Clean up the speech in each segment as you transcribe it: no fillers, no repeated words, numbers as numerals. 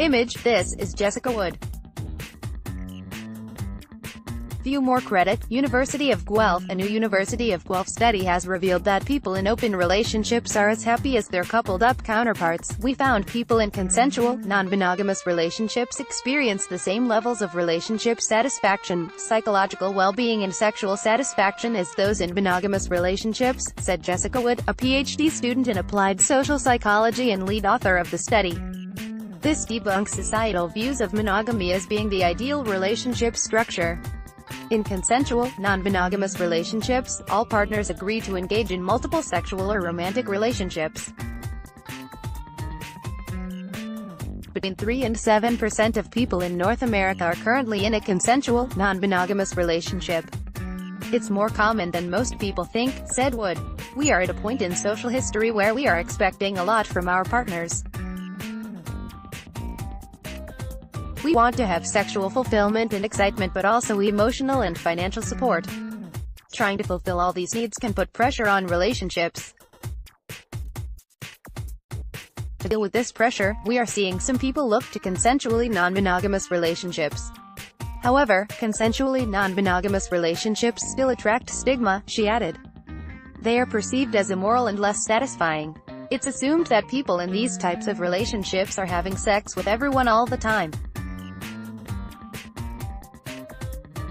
Image, this is Jessica Wood. View more credit. University of Guelph. A new University of Guelph study has revealed that people in open relationships are as happy as their coupled-up counterparts. We found people in consensual, non-monogamous relationships experience the same levels of relationship satisfaction, psychological well-being and sexual satisfaction as those in monogamous relationships, said Jessica Wood, a PhD student in applied social psychology and lead author of the study. This debunks societal views of monogamy as being the ideal relationship structure. In consensual, non-monogamous relationships, all partners agree to engage in multiple sexual or romantic relationships. Between 3 and 7% of people in North America are currently in a consensual, non-monogamous relationship. It's more common than most people think, said Wood. We are at a point in social history where we are expecting a lot from our partners. We want to have sexual fulfillment and excitement but also emotional and financial support. Trying to fulfill all these needs can put pressure on relationships. To deal with this pressure, we are seeing some people look to consensually non-monogamous relationships. However, consensually non-monogamous relationships still attract stigma, she added. They are perceived as immoral and less satisfying. It's assumed that people in these types of relationships are having sex with everyone all the time.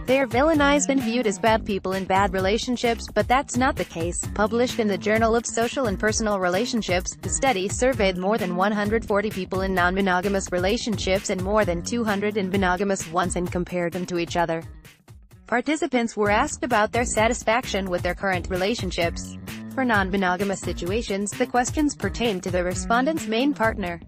They are villainized and viewed as bad people in bad relationships, but that's not the case. Published in the Journal of Social and Personal Relationships, the study surveyed more than 140 people in non-monogamous relationships and more than 200 in monogamous ones and compared them to each other. Participants were asked about their satisfaction with their current relationships. For non-monogamous situations, the questions pertain to the respondent's main partner.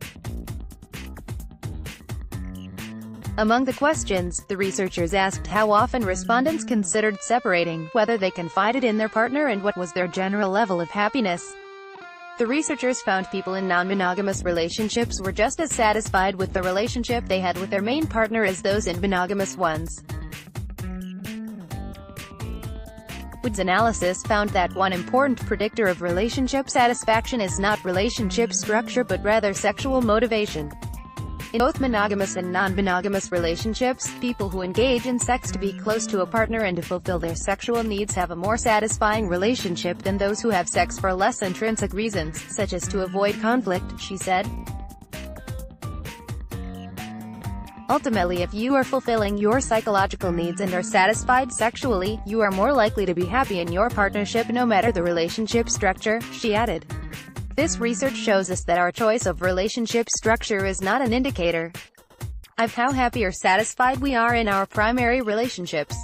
Among the questions, the researchers asked how often respondents considered separating, whether they confided in their partner and what was their general level of happiness. The researchers found people in non-monogamous relationships were just as satisfied with the relationship they had with their main partner as those in monogamous ones. Wood's analysis found that one important predictor of relationship satisfaction is not relationship structure but rather sexual motivation. In both monogamous and non-monogamous relationships, people who engage in sex to be close to a partner and to fulfill their sexual needs have a more satisfying relationship than those who have sex for less intrinsic reasons, such as to avoid conflict, she said. Ultimately, if you are fulfilling your psychological needs and are satisfied sexually, you are more likely to be happy in your partnership no matter the relationship structure, she added. This research shows us that our choice of relationship structure is not an indicator of how happy or satisfied we are in our primary relationships.